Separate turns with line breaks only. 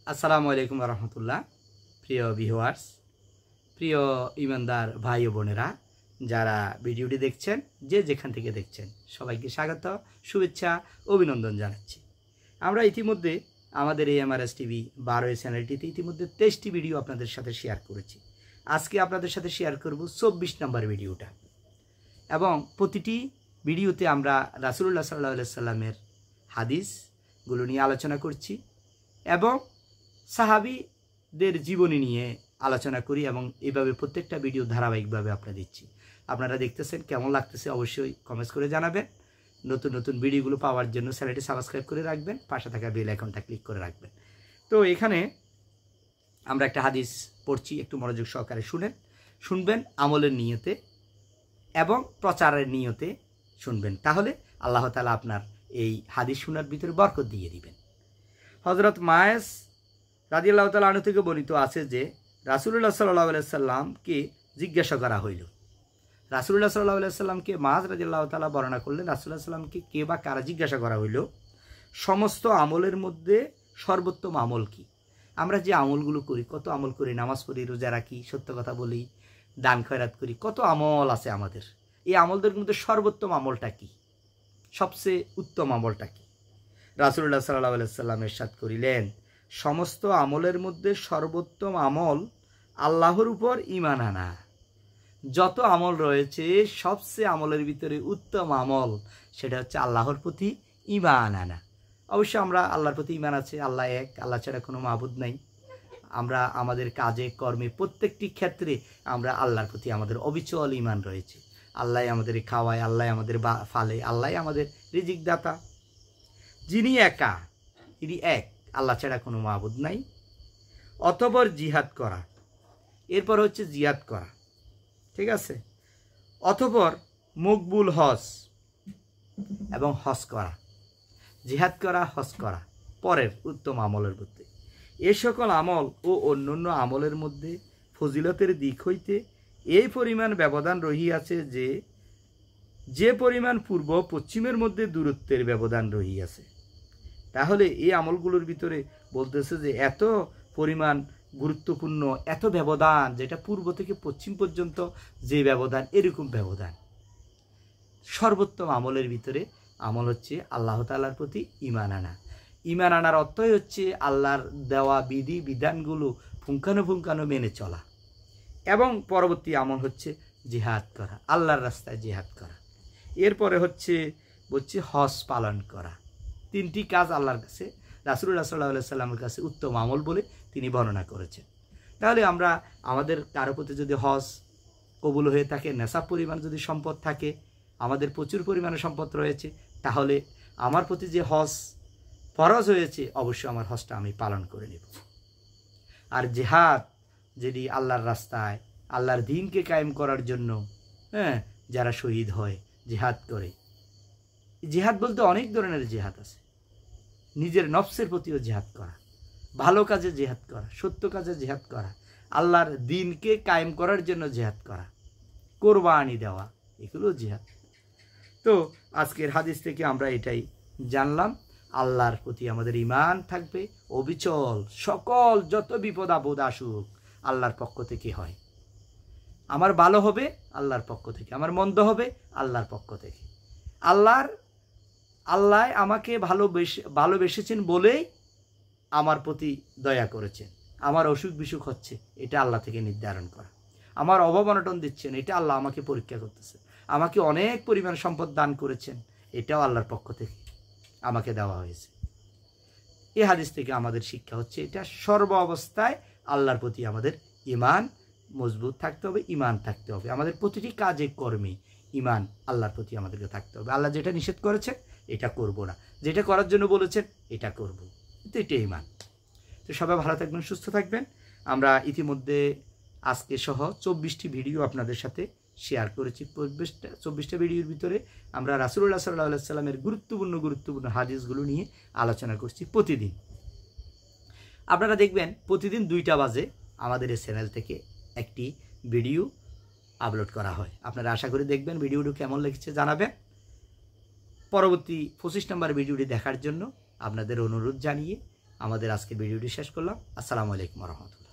আসসালামু আলাইকুম রহমতুল্লাহ। প্রিয় ভিউয়ার্স, প্রিয় ইমানদার ভাই ও বোনেরা যারা ভিডিওটি দেখছেন, যে যেখান থেকে দেখছেন, সবাইকে স্বাগত, শুভেচ্ছা, অভিনন্দন জানাচ্ছি। আমরা ইতিমধ্যে আমাদের এই এমআরএস টিভি 12 চ্যানেলটিতে ইতিমধ্যে 23টি ভিডিও আপনাদের সাথে শেয়ার করেছি। আজকে আপনাদের সাথে শেয়ার করব 24 নম্বর ভিডিওটা, এবং প্রতিটি ভিডিওতে আমরা রাসূলুল্লাহ সাল্লাল্লাহু আলাইহি সাল্লামের হাদিসগুলো নিয়ে আলোচনা করছি এবং সাহাবীদের জীবনী নিয়ে আলোচনা করি, এবং এইভাবে প্রত্যেকটা ভিডিও ধারাবাহিকভাবে আপনারা দিচ্ছি। আপনারা দেখতেছেন, কেমন লাগতেছে অবশ্যই কমেন্টস করে জানাবেন। নতুন নতুন ভিডিওগুলো পাওয়ার জন্য চ্যানেলটি সাবস্ক্রাইব করে রাখবেন, পাশে থাকা বেল আইকনটা ক্লিক করে রাখবেন। তো এখানে আমরা একটা হাদিস পড়ছি, একটু মনোযোগ সহকারে শুনবেন আমলের নিয়তে এবং প্রচারের নিয়তে শুনবেন, তাহলে আল্লাহ তাআলা আপনার এই হাদিস শোনার ভিতরে বরকত দিয়ে দিবেন। হযরত মায়েস রাদিয়াল্লাহু তাআলা আনহু থেকে বর্ণিত আছে যে রাসূলুল্লাহ সাল্লাল্লাহু আলাইহি সাল্লামকে জিজ্ঞাসা করা হইল। রাসূলুল্লাহ সাল্লাল্লাহু আলাইহি সাল্লামকে মায়েস রাদিয়াল্লাহু তাআলা বর্ণনা করলেন, রাসূলুল্লাহ সাল্লামকে কে বা কারা জিজ্ঞাসা করা হইল, সমস্ত আমলের মধ্যে সর্বোত্তম আমল কি? আমরা যে আমলগুলো করি, কত আমল করি, নামাজ পড়ি, রোজা রাখি, সত্য কথা বলি, দান খয়রাত করি, কত আমল আছে আমাদের। এই আমলদের মধ্যে সর্বোত্তম আমলটা কি? সবচেয়ে উত্তম আমলটা কি? রাসূলুল্লাহ সাল্লাল্লাহু আলাইহি সাল্লাম ইরশাদ করিলেন, সমস্ত আমলের মধ্যে সর্বোত্তম আমল আল্লাহর উপর ঈমান আনা। যত আমল রয়েছে সবচেয়ে আমলের ভিতরে উত্তম আমল সেটা হচ্ছে আল্লাহর প্রতি ঈমান আনা। অবশ্য আমরা আল্লাহর প্রতি ঈমান আছে, আল্লাহ এক, আল্লাহ ছাড়া কোনো মাবুদ নাই। আমরা আমাদের কাজে কর্মে প্রত্যেকটি ক্ষেত্রে আমরা আল্লাহর প্রতি আমাদের অবিচল ঈমান রয়েছে। আল্লাহ আমাদের খাওয়ায়, আল্লাহ আমাদের ফালে, আল্লাহ আমাদের রিজিক দাতা। যিনি একা, তিনি এক, আল্লাহ ছাড়া কোনো মাবুদ নাই। অতঃপর জিহাদ করা, এরপর হচ্ছে জিহাদ করা, ঠিক আছে। অতঃপর মকবুল হজ এবং হজ করা, জিহাদ করা, হজ করা পরের উত্তম আমলের মধ্যে। এ সকল আমল ও অন্যান্য আমলের মধ্যে ফজিলতের দিক হইতে এই পরিমাণ ব্যবধান রহিয়াছে যে পরিমাণ পূর্ব পশ্চিমের মধ্যে দূরত্বের ব্যবধান রহিয়াছে। তাহলে এই আমলগুলোর ভিতরে বলতেছে যে এত পরিমাণ গুরুত্বপূর্ণ, এত ব্যবধান, যেটা পূর্ব থেকে পশ্চিম পর্যন্ত যে ব্যবধান, এরকম ব্যবধান। সর্বোত্তম আমলের ভিতরে আমল হচ্ছে আল্লাহ তাআলার প্রতি ঈমান আনা। ঈমান আনার অর্থই হচ্ছে আল্লাহর দেওয়া বিধি বিধানগুলো পুঙ্খানুপুঙ্খানু মেনে চলা, এবং পরবর্তী আমল হচ্ছে জিহাদ করা, আল্লাহর রাস্তায় জিহাদ করা। এরপরে হচ্ছে হজ পালন করা। তিনটি কাজ আল্লাহর কাছে, রাসূলুল্লাহ সাল্লাল্লাহু আলাইহি সাল্লামের কাছে উত্তম আমল বলে তিনি বর্ণনা করেছেন। তাহলে আমরা আমাদের কারো প্রতি যদি হজ কবুল হয়ে থাকে, নেশাব পরিমাণ যদি সম্পদ থাকে, আমাদের প্রচুর পরিমাণে সম্পদ রয়েছে, তাহলে আমার প্রতি যে হজ ফরজ হয়েছে, অবশ্যই আমার হজটা আমি পালন করে নেব। আর জিহাদ, যদি আল্লাহর রাস্তায় আল্লাহর দ্বীনকে কায়েম করার জন্য যারা শহীদ হয়, জিহাদ করে। জিহাদ বলতে অনেক ধরনের জিহাদ আছে। নিজের নফসের প্রতিও জিহাদ করা, ভালো কাজে জিহাদ করা, সত্য কাজে জিহাদ করা, আল্লাহর দ্বীনকে কায়েম করার জন্য জিহাদ করা, কোরবানি দেওয়া, এগুলো জিহাদ। তো আজকের হাদিস থেকে আমরা এটাই জানলাম, আল্লাহর প্রতি আমাদের ঈমান থাকবে অবিচল। সকল যত বিপদ আপদ আসুক আল্লাহর পক্ষ থেকে হয়। আমার ভালো হবে আল্লাহর পক্ষ থেকে, আমার মন্দ হবে আল্লাহর পক্ষ থেকে। আল্লাহ আমাকে ভালোবেসেছেন বলেই আমার প্রতি দয়া করেছেন। আমার অসুখ বিসুখ হচ্ছে, এটা আল্লাহ থেকে নির্ধারণ করা। আমার অভাব অনটন দিচ্ছেন, এটা আল্লাহ আমাকে পরীক্ষা করতেছে। আমাকে অনেক পরিমাণ সম্পদ দান করেছেন, এটাও আল্লাহর পক্ষ থেকে আমাকে দেওয়া হয়েছে। এই হাদিস থেকে আমাদের শিক্ষা হচ্ছে এটা সর্ব অবস্থায় আল্লাহর প্রতি আমাদের ঈমান মজবুত থাকতে হবে, ঈমান থাকতে হবে। আমাদের প্রতিটি কাজে কর্মে ঈমান আল্লাহর প্রতি আমাদেরকে থাকতে হবে। আল্লাহ যেটা নিষেধ করেছে এটা করব না, যেটা করার জন্য বলেছেন এটা করব, তো এটা ঈমান। তো সবাই ভালো থাকবেন, সুস্থ থাকবেন। আমরা ইতিমধ্যে আজকে সহ 24টি ভিডিও আপনাদের সাথে শেয়ার করেছি। 24টা ভিডিওর ভিতরে আমরা রাসূলুল্লাহ সাল্লাল্লাহু আলাইহি সাল্লামের গুরুত্বপূর্ণ হাদিসগুলো নিয়ে আলোচনা করছি প্রতিদিন। আপনারা দেখবেন প্রতিদিন 2টা বাজে আমাদের এই চ্যানেল থেকে একটি ভিডিও আপলোড করা হয়। আপনারা আশা করি দেখবেন, ভিডিওটি কেমন লেগেছে জানাবেন। পরবর্তী 25 নম্বর ভিডিওটি দেখার জন্য আপনাদের অনুরোধ জানিয়ে আমাদের আজকের ভিডিওটি শেষ করলাম। আসসালামু আলাইকুম রহমতুল্লাহ।